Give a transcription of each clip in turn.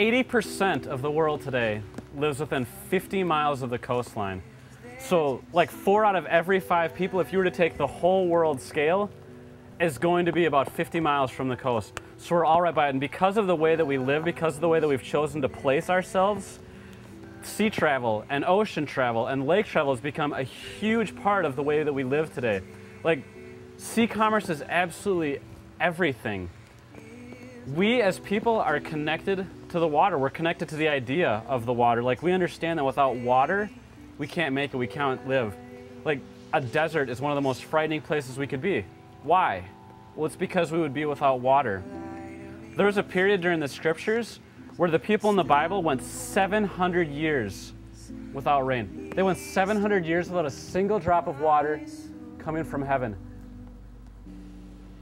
80% of the world today lives within 50 miles of the coastline. So like 4 out of every 5 people, if you were to take the whole world scale, is going to be about 50 miles from the coast. So we're all right by it. And because of the way that we live, because of the way that we've chosen to place ourselves, sea travel and ocean travel and lake travel has become a huge part of the way that we live today. Like, sea commerce is absolutely everything. We as people are connected to the water. We're connected to the idea of the water. Like, we understand that without water, we can't make it, we can't live. Like, a desert is one of the most frightening places we could be. Why? Well, it's because we would be without water. There was a period during the scriptures where the people in the Bible went 700 years without rain. They went 700 years without a single drop of water coming from heaven.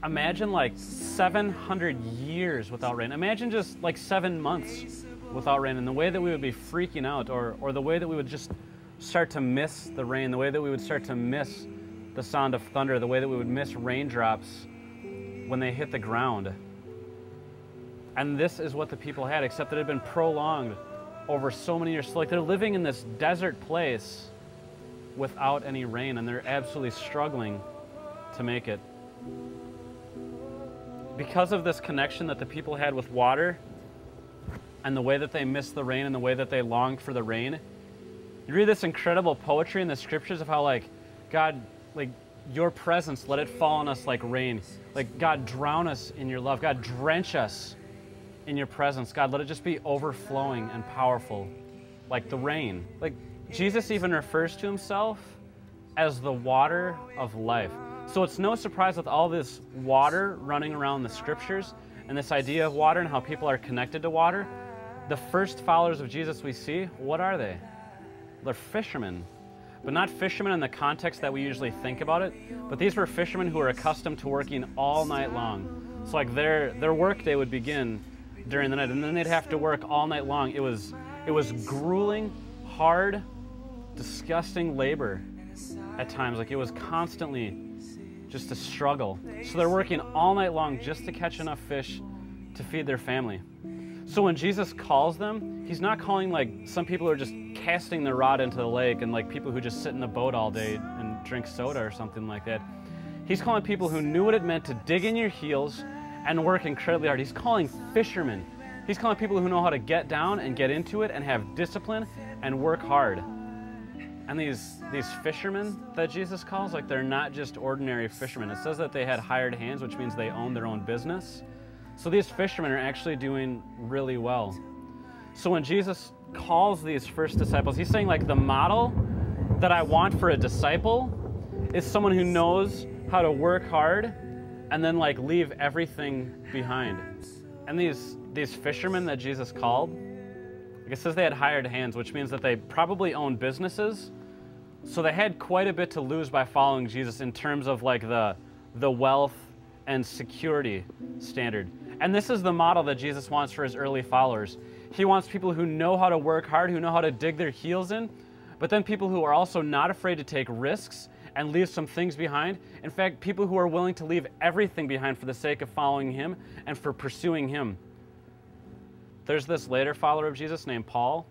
Imagine like 700 years without rain. Imagine just like 7 months without rain, and the way that we would be freaking out, or the way that we would just start to miss the rain, the way that we would start to miss the sound of thunder, the way that we would miss raindrops when they hit the ground. And this is what the people had, except that it had been prolonged over so many years. So like, they're living in this desert place without any rain, and they're absolutely struggling to make it. Because of this connection that the people had with water, and the way that they missed the rain and the way that they longed for the rain, you read this incredible poetry in the scriptures of how, like, God, like, your presence, let it fall on us like rain. Like, God, drown us in your love. God, drench us in your presence. God, let it just be overflowing and powerful, like the rain. Like, Jesus even refers to himself as the water of life. So it's no surprise with all this water running around the scriptures and this idea of water and how people are connected to water. The first followers of Jesus we see, what are they? They're fishermen. But not fishermen in the context that we usually think about it, but these were fishermen who were accustomed to working all night long. So like their work day would begin during the night, and then they'd have to work all night long. It was grueling, hard, disgusting labor at times. Like, it was constantly just a struggle. So they're working all night long just to catch enough fish to feed their family. So when Jesus calls them, he's not calling like some people who are just casting their rod into the lake and like people who just sit in the boat all day and drink soda or something like that. He's calling people who knew what it meant to dig in your heels and work incredibly hard. He's calling fishermen. He's calling people who know how to get down and get into it and have discipline and work hard. And these fishermen that Jesus calls, like, they're not just ordinary fishermen. It says that they had hired hands, which means they owned their own business. So these fishermen are actually doing really well. So when Jesus calls these first disciples, he's saying, like, the model that I want for a disciple is someone who knows how to work hard and then like leave everything behind. And these fishermen that Jesus called, like, it says they had hired hands, which means that they probably owned businesses. So they had quite a bit to lose by following Jesus in terms of like the wealth and security standard. And this is the model that Jesus wants for his early followers. He wants people who know how to work hard, who know how to dig their heels in, but then people who are also not afraid to take risks and leave some things behind. In fact, people who are willing to leave everything behind for the sake of following him and for pursuing him. There's this later follower of Jesus named Paul,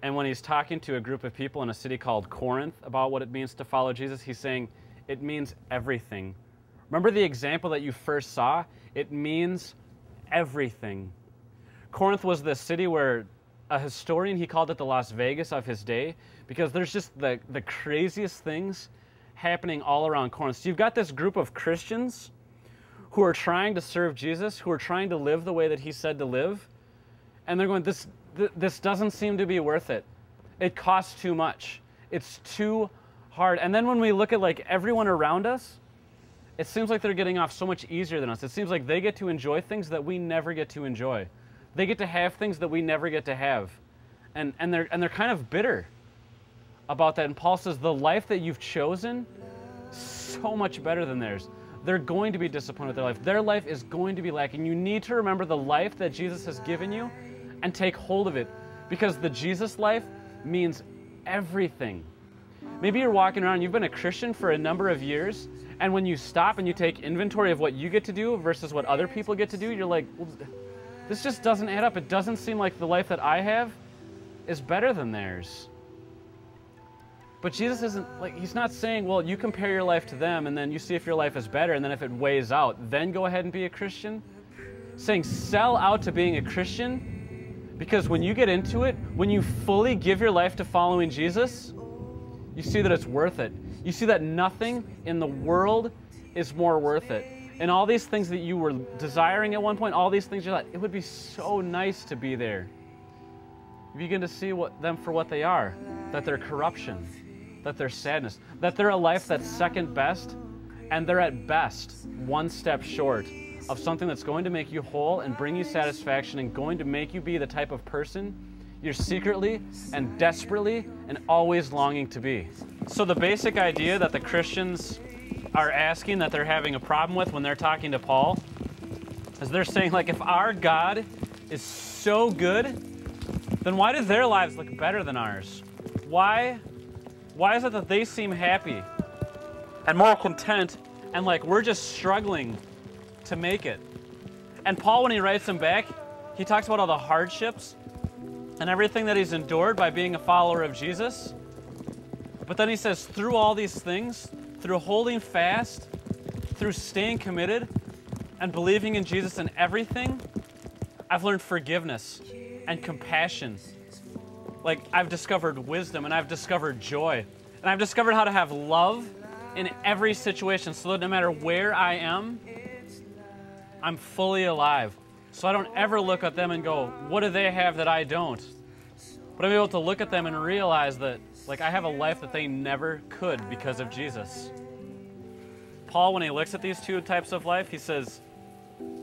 and when he's talking to a group of people in a city called Corinth about what it means to follow Jesus, he's saying, it means everything. Remember the example that you first saw? It means everything. Corinth was this city where a historian, he called it the Las Vegas of his day, because there's just the craziest things happening all around Corinth. So you've got this group of Christians who are trying to serve Jesus, who are trying to live the way that he said to live, and they're going, this doesn't seem to be worth it. It costs too much. It's too hard. And then when we look at like everyone around us, it seems like they're getting off so much easier than us. It seems like they get to enjoy things that we never get to enjoy. They get to have things that we never get to have. And they're kind of bitter about that. And Paul says, the life that you've chosen, so much better than theirs. They're going to be disappointed with their life. Their life is going to be lacking. You need to remember the life that Jesus has given you and take hold of it, because the Jesus life means everything. Maybe you're walking around, you've been a Christian for a number of years, and when you stop and you take inventory of what you get to do versus what other people get to do, you're like, well, this just doesn't add up. It doesn't seem like the life that I have is better than theirs. But Jesus isn't, like, he's not saying, well, you compare your life to them and then you see if your life is better, and then if it weighs out, then go ahead and be a Christian. Saying sell out to being a Christian, because when you get into it, when you fully give your life to following Jesus, you see that it's worth it. You see that nothing in the world is more worth it. And all these things that you were desiring at one point, all these things you're like, it would be so nice to be there. You begin to see them for what they are, that they're corruption, that they're sadness, that they're a life that's second best, and they're at best one step short of something that's going to make you whole and bring you satisfaction and going to make you be the type of person you're secretly and desperately and always longing to be. So the basic idea that the Christians are asking, that they're having a problem with when they're talking to Paul, is they're saying, like, if our God is so good, then why do their lives look better than ours? Why is it that they seem happy and more content, and like we're just struggling to make it? And Paul, when he writes them back, he talks about all the hardships and everything that he's endured by being a follower of Jesus. But then he says, through all these things, through holding fast, through staying committed and believing in Jesus in everything, I've learned forgiveness and compassion. Like, I've discovered wisdom, and I've discovered joy, and I've discovered how to have love in every situation, so that no matter where I am, I'm fully alive. So I don't ever look at them and go, what do they have that I don't? But I'm able to look at them and realize that, like, I have a life that they never could because of Jesus. Paul, when he looks at these two types of life, he says,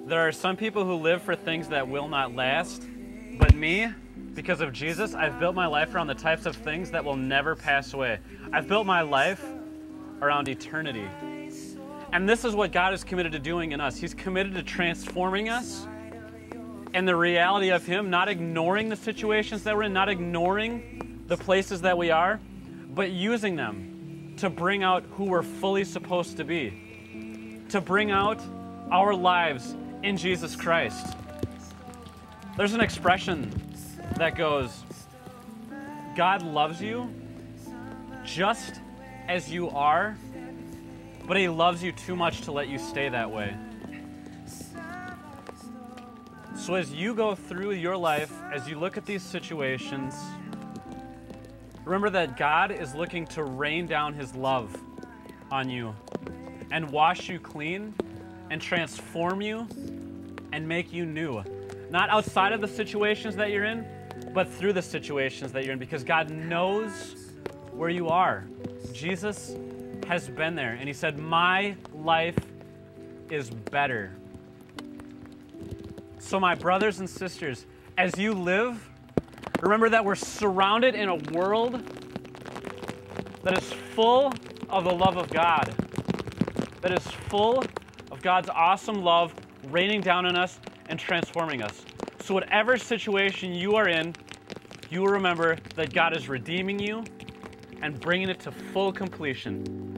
there are some people who live for things that will not last, but me, because of Jesus, I've built my life around the types of things that will never pass away. I've built my life around eternity. And this is what God is committed to doing in us. He's committed to transforming us and the reality of Him, not ignoring the situations that we're in, not ignoring the places that we are, but using them to bring out who we're fully supposed to be, to bring out our lives in Jesus Christ. There's an expression that goes, God loves you just as you are, but He loves you too much to let you stay that way. So as you go through your life, as you look at these situations, remember that God is looking to rain down His love on you and wash you clean and transform you and make you new. Not outside of the situations that you're in, but through the situations that you're in, because God knows where you are. Jesus has been there, and He said, my life is better. So my brothers and sisters, as you live, remember that we're surrounded in a world that is full of the love of God, that is full of God's awesome love raining down on us and transforming us. So whatever situation you are in, you will remember that God is redeeming you and bringing it to full completion.